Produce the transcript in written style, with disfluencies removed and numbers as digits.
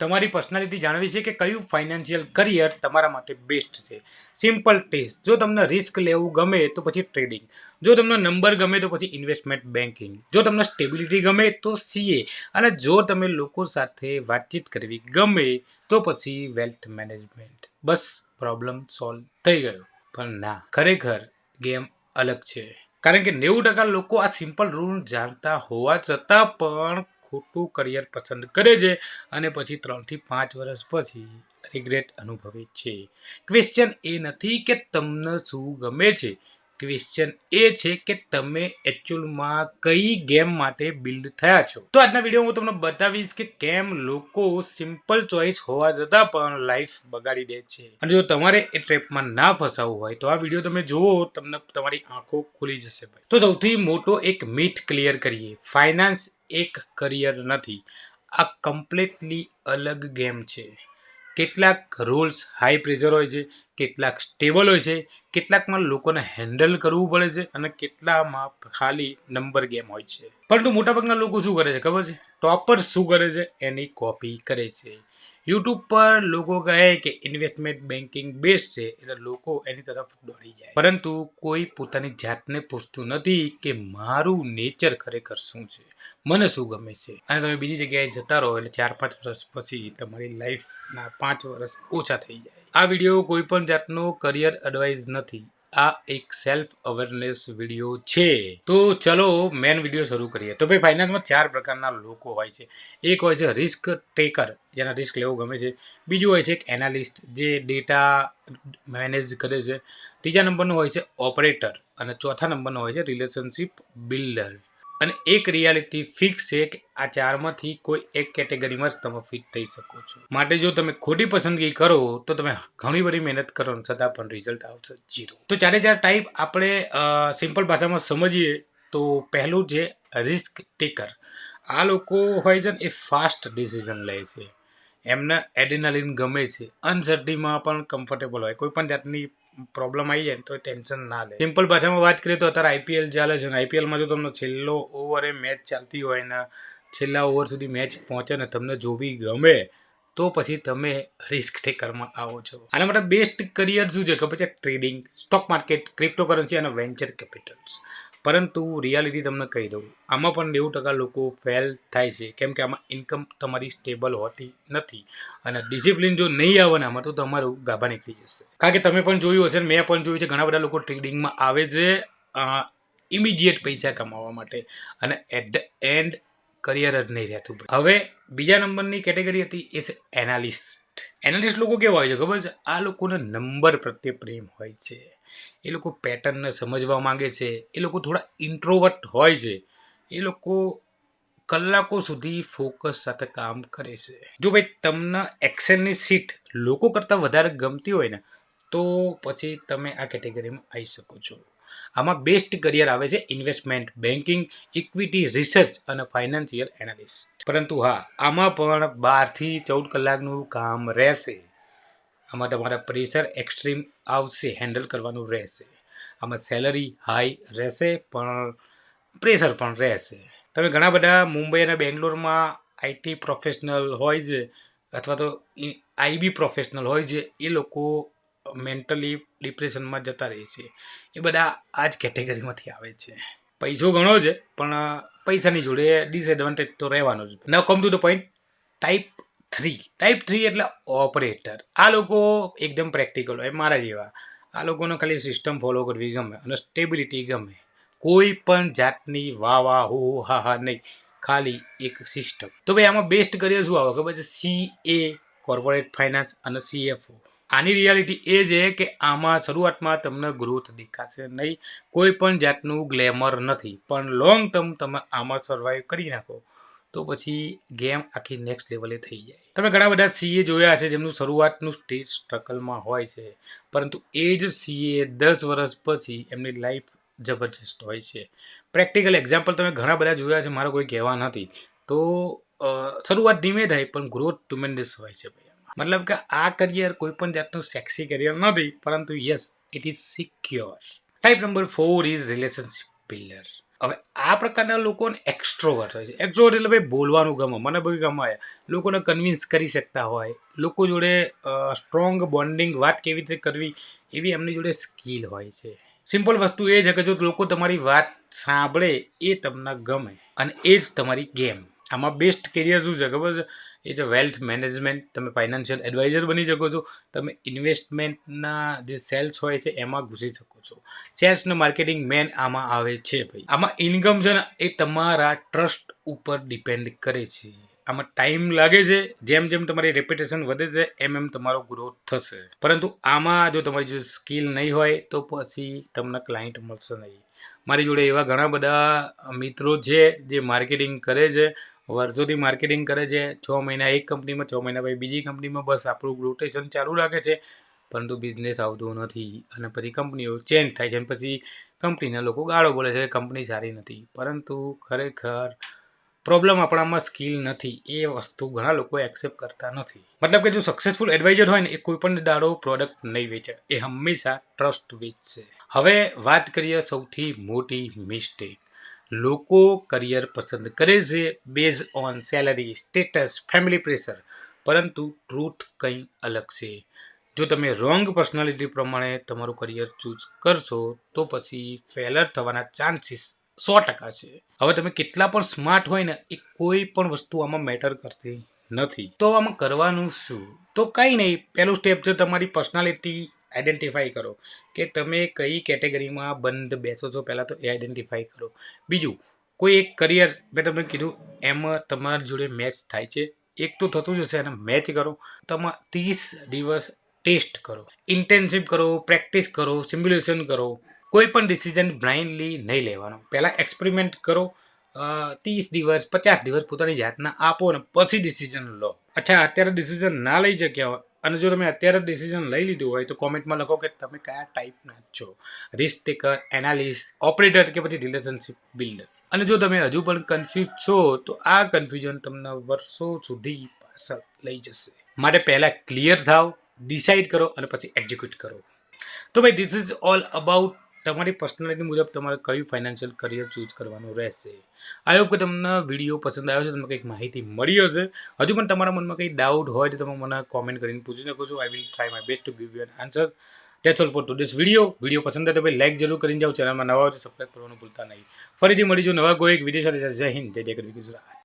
તમારી પર્સનાલિટી જાણવી છે કે કયું ફાઇનાન્શિયલ કરિયર તમારા માટે બેસ્ટ છે. Simple test. જો તમને રિસ્ક લેવું ગમે તો પછી ટ્રેડિંગ, જો તમને નંબર ગમે તો પછી ઇન્વેસ્ટમેન્ટ બેન્કિંગ, જો તમને સ્ટેબિલિટી ગમે તો સીએ, અને જો તમે લોકો સાથે વાતચીત કરવી ગમે તો પછી વેલ્થ મેનેજમેન્ટ. બસ પ્રોબ્લેમ સોલ્વ થઈ ગયો. પણ ના, ખરેખર ગેમ અલગ છે. કારણ કે 90% લોકો આ સિમ્પલ રૂલ જાણતા હોવા છતાં પણ ખોટું કરિયર પસંદ કરે છે અને પછી 3 થી 5 વર્ષ પછી રિગ્રેટ અનુભવે છે. ક્વેશ્ચન એ નથી કે તમને શું ગમે છે, ક્વેશ્ચન એ છે કે તમે એકચ્યુઅલમાં કઈ ગેમ માટે બિલ્ડ થયા છો. તો આજના વિડીયો હું તમને બતાવીશ કે કેમ લોકો સિમ્પલ ચોઇસ હોવા છતાં પણ લાઈફ બગાડી દે છે. અને જો તમારે એ ટ્રેપમાં ના ફસાવવું હોય તો આ વિડીયો તમે જુઓ, તમને તમારી આંખો ખુલી જશે. તો સૌથી મોટો એક મીથ ક્લિયર કરીએ. ફાઇનાન્સ એક કરિયર નથી, આ કમ્પ્લીટલી અલગ ગેમ છે. કેટલાક રૂલ્સ હાઈ પ્રેશર હોય છે, કેટલાક સ્ટેબલ હોય છે, કેટલાકમાં લોકોને હેન્ડલ કરવું પડે છે અને કેટલામાં ખાલી નંબર ગેમ હોય છે. પરંતુ મોટાભાગના લોકો શું કરે છે ખબર છે? ટોપર શું કરે છે એની કોપી કરે છે. યુટ્યુબ પર લોકો કહે કે ઇન્વેસ્ટમેન્ટ બેન્કિંગ બેસ્ટ છે એટલે લોકો એની તરફ દોડી જાય, પરંતુ કોઈ પોતાની જાતને પૂછતું નથી કે મારું નેચર ખરેખર શું છે, મને શું ગમે છે. અને તમે બીજી જગ્યાએ જતા રહો એટલે 4-5 વર્ષ પછી તમારી લાઈફના 5 વર્ષ ઓછા થઈ જાય. આ વિડીયો કોઈ પણ જાતનો કરિયર એડવાઇસ નથી, આ એક સેલ્ફ અવેરનેસ વિડીયો છે. તો ચલો મેન વિડીયો શરૂ કરીએ. તો ભાઈ, ફાઇનાન્સમાં 4 પ્રકારના લોકો હોય છે. એક હોય છે રિસ્ક ટેકર, જેને રિસ્ક લેવો ગમે છે. બીજું હોય છે એક એનાલિસ્ટ, જે ડેટા મેનેજ કરે છે. ત્રીજા નંબરનો હોય છે ઓપરેટર, અને ચોથા નંબરનો હોય છે રિલેશનશિપ બિલ્ડર. અને એક રિયાલિટી ફિક્સ છે કે આ 4માંથી કોઈ એક કેટેગરીમાં જ તમે ફિટ થઈ શકો છો. માટે જો તમે ખોટી પસંદગી કરો તો તમે ઘણી બધી મહેનત કરો છતાં પણ રિઝલ્ટ આવશે 0. તો 4 ટાઈપ આપણે સિમ્પલ ભાષામાં સમજીએ તો પહેલું છે રિસ્ક ટેકર. આ લોકો હોય છે ને એ ફાસ્ટ ડિસિઝન લે છે. એમને એડ્રેનાલિન ગમે છે, અનસર્ટીમાં પણ કમ્ફર્ટેબલ હોય, કોઈ પણ જાતની પ્રોબ્લેમ આવી જાય તો ટેન્શન ના લે. સિમ્પલ ભાષામાં વાત કરીએ તો અત્યારે આઈપીએલ ચાલે છે, અને આઈપીએલમાં જો તમને છેલ્લો ઓવરે મેચ ચાલતી હોય ને છેલ્લા ઓવર સુધી મેચ પહોંચે ને તમને જોવી ગમે તો પછી તમે રિસ્ક ટેકરમાં આવો છો. આના માટે બેસ્ટ કરિયર શું છે ખબર છે? ટ્રેડિંગ, સ્ટોક માર્કેટ, ક્રિપ્ટોકરન્સી અને વેન્ચર કેપિટલ્સ. પરંતુ રિયાલિટી તમને કહી દઉં, આમાં પણ 90% લોકો ફેલ થાય છે, કેમ કે આમાં ઇન્કમ તમારી સ્ટેબલ હોતી નથી, અને ડિસિપ્લિન જો નહીં આવે ને આમાં તો તમારું ગાભા નીકળી જશે. કારણ કે તમે પણ જોયું હશે, મેં પણ જોયું છે, ઘણા બધા લોકો ટ્રેડિંગમાં આવે છે ઇમિડિયેટ પૈસા કમાવા માટે, અને એટ ધ એન્ડ કરિયર જ નહીં રહેતું. હવે બીજા નંબરની કેટેગરી હતી એ છે એનાલિસ્ટ. એનાલિસ્ટ લોકો કેવા હોય છે ખબર છે? આ લોકોને નંબર પ્રત્યે પ્રેમ હોય છે, એ લોકો પેટર્નને સમજવા માંગે છે, એ લોકો થોડા ઇન્ટ્રોવર્ટ હોય છે, એ લોકો કલાકો સુધી ફોકસ સાથે કામ કરે છે. જો ભાઈ તમને એક્સેલની સીટ લોકો કરતાં વધારે ગમતી હોય ને તો પછી તમે આ કેટેગરીમાં આવી શકો છો. આમાં બેસ્ટ કરિયર આવે છે ઇન્વેસ્ટમેન્ટ બેન્કિંગ, ઇક્વિટી રિસર્ચ અને ફાઇનાન્શિયલ એનાલિસ્ટ. પરંતુ હા, આમાં પણ 12 થી 14 કલાકનું કામ રહેશે. આમાં તમારા પ્રેશર એક્સ્ટ્રીમ આવશે, હેન્ડલ કરવાનું રહેશે. આમાં સેલરી હાઈ રહેશે પણ પ્રેશર પણ રહેશે. તમે ઘણા બધા મુંબઈ અને બેંગ્લોરમાં આઈટી પ્રોફેશનલ હોય છે, અથવા તો આઈબી પ્રોફેશનલ હોય છે, એ લોકો મેન્ટલી ડિપ્રેશનમાં જતા રહે છે. એ બધા આ જ કેટેગરીમાંથી આવે છે. પૈસો ઘણો છે પણ પૈસાની જોડે ડિસએડવાન્ટેજ તો રહેવાનો જ. Now come to the point. Type 3 એટલે ઓપરેટર. આ લોકો એકદમ પ્રેક્ટિકલ હોય, મારા જેવા. આ લોકોને ખાલી સિસ્ટમ ફોલો કરવી ગમે અને સ્ટેબિલિટી ગમે. કોઈ પણ જાતની વાહ હો હા નહીં, ખાલી એક સિસ્ટમ. તો ભાઈ આમાં બેસ્ટ કરિયર શું આવે ખબર છે? CA, કોર્પોરેટ ફાઇનાન્સ અને CFO. આની રિયાલિટી એ છે કે આમાં શરૂઆતમાં તમને ગ્રોથ દેખાશે નહીં, કોઈ પણ જાતનું ગ્લેમર નથી, પણ લોંગ ટર્મ તમે આમાં સર્વાઈવ કરી નાખો તો પછી ગેમ આખી નેક્સ્ટ લેવલે થઈ જાય. તમે ઘણા બધા CA જોયા છે જેમનું શરૂઆતનું સ્ટેજ સ્ટ્રગલમાં હોય છે, પરંતુ એ જ CA 10 વર્ષ પછી એમની લાઈફ જબરજસ્ત હોય છે. પ્રેક્ટિકલ એક્ઝામ્પલ તમે ઘણા બધા જોયા છે, મારો કોઈ કહેવા નથી. તો શરૂઆત ધીમે થાય પણ ગ્રોથ ટ્યુમેન્ડસ હોય છે ભાઈ. મતલબ કે આ કરિયર કોઈ પણ જાતનું સેક્સી કરિયર નથી, પરંતુ yes, it is secure. Type number 4 is relationship builder. હવે આ પ્રકારના લોકોને એક્સ્ટ્રોવર્ટ હોય છે. એક્સ્ટ્રોવર્ટ એટલે ભાઈ બોલવાનું ગમે, મને ભાઈ ગમે, લોકોને કન્વિન્સ કરી શકતા હોય, લોકો જોડે સ્ટ્રોંગ બોન્ડિંગ, વાત કેવી રીતે કરવી એવી એમની જોડે સ્કિલ હોય છે. સિમ્પલ વસ્તુ એ છે કે જો લોકો તમારી વાત સાંભળે એ તમને ગમે અને એ જ તમારી ગેમ. આમાં બેસ્ટ કેરિયર શું છે ખબર છે? એ છે વેલ્થ મેનેજમેન્ટ. તમે ફાઇનાન્શિયલ એડવાઇઝર બની શકો છો. તમે ઇન્વેસ્ટમેન્ટના જે સેલ્સ હોય છે એમાં ઘૂસી શકો છો. સેલ્સ ને માર્કેટિંગ મેન આમાં આવે છે ભાઈ. આમાં ઇન્કમ છે ને એ તમારા ટ્રસ્ટ ઉપર ડિપેન્ડ કરે છે. આમાં ટાઈમ લાગે છે. જેમ જેમ તમારી રેપ્યુટેશન વધે છે એમ તમારો ગ્રોથ થશે. પરંતુ આમાં જો તમારી જો સ્કિલ નહીં હોય તો પછી તમને ક્લાયન્ટ મળશે નહીં. મારી જોડે એવા ઘણા બધા મિત્રો છે જે માર્કેટિંગ કરે છે, વર્ષોથી માર્કેટિંગ કરે છે. 6 મહિના એક કંપનીમાં, 6 મહિના પછી બીજી કંપનીમાં, બસ આપણું રોટેશન ચાલુ રાખે છે, પરંતુ બિઝનેસ આવતો નથી. અને પછી કંપનીઓ ચેન્જ થાય છે અને પછી કંપનીના લોકો ગાળો બોલે છે કે કંપની સારી નથી. પરંતુ ખરેખર પ્રોબ્લેમ આપણામાં સ્કિલ નથી, એ વસ્તુ ઘણા લોકો એક્સેપ્ટ કરતા નથી. મતલબ કે જો સક્સેસફુલ એડવાઇઝર હોય ને એ કોઈ પણ દાડો પ્રોડક્ટ નહીં વેચે, એ હંમેશા ટ્રસ્ટ વેચશે. હવે વાત કરીએ સૌથી મોટી મિસ્ટેક. લોકો કરિયર પસંદ કરે છે base on salary, status, family pressure, પરંતુ ટ્રુથ કંઈ અલગ છે. જો તમે રોંગ પર્સનાલિટી પ્રમાણે તમારું કરિયર ચૂઝ કરશો તો પછી ફેલર થવાના ચાન્સીસ 100% છે. હવે તમે કેટલા પણ સ્માર્ટ હોય ને એ કોઈ પણ વસ્તુ આમાં મેટર કરતી નથી. તો આમાં કરવાનું શું? તો કંઈ નહીં, પહેલું સ્ટેપ છે તમારી પર્સનાલિટી આઈડેન્ટિફાઈ કરો કે તમે કઈ કેટેગરીમાં બંધ બેસો છો. પહેલાં તો એ આઈડેન્ટિફાઈ કરો. બીજું, કોઈ એક કરિયર મેં તમને કીધું એમાં તમારી જોડે મેચ થાય છે, એક તો થતું જ હશે, એને મેચ કરો. તમે 30 દિવસ ટેસ્ટ કરો, ઇન્ટેન્સિવ કરો, પ્રેક્ટિસ કરો, સિમ્યુલેશન કરો. કોઈ પણ ડિસિઝન બ્લાઇન્ડલી નહીં લેવાનો. પહેલાં એક્સપેરિમેન્ટ કરો, 30 દિવસ 50 દિવસ પોતાની જાતના આપો ને પછી ડિસિઝન લો. અચ્છા, અત્યારે ડિસિઝન ના લઈ શક્યા હોય અને જો તમે અત્યારે ડિસિઝન લઈ લીધું હોય તો કોમેન્ટમાં લખો કે તમે કયા ટાઈપના છો, રિસ્ક ટેકર, એનાલિસ્ટ, ઓપરેટર કે પછી રિલેશનશિપ બિલ્ડર. અને જો તમે હજુ પણ કન્ફ્યુઝ છો તો આ કન્ફ્યુઝન તમને વર્ષો સુધી પાછળ લઈ જશે. માટે પહેલાં ક્લિયર થાવ, ડિસાઇડ કરો અને પછી એક્ઝિક્યુટ કરો. તો ભાઈ ધીસ ઇઝ ઓલ અબાઉટ તમારી પર્સનાલિટી મુજબ તમારે કયું ફાઇનાન્શિયલ કરિયર ચૂઝ કરવાનું રહેશે. આઈ હોપ કે તમને વિડીયો પસંદ આવ્યો છે, તમને કંઈક માહિતી મળી હશે. હજુ પણ તમારા મનમાં કંઈ ડાઉટ હોય તો તમે મને કોમેન્ટ કરીને પૂછી શકો છો. I will try my best to give you an answer. That's all for today's video પસંદ આવે તો ભાઈ લાઈક જરૂર કરીને જાઓ. ચેનલમાં નવા હોય તો સબસ્ક્રાઈબ કરવાનું ભૂલતા નહીં. ફરીથી મળીશું નવા કોઈ એક વિડીયો સાથે. જય હિન્દ, જય જય ગરવી ગુજરાત.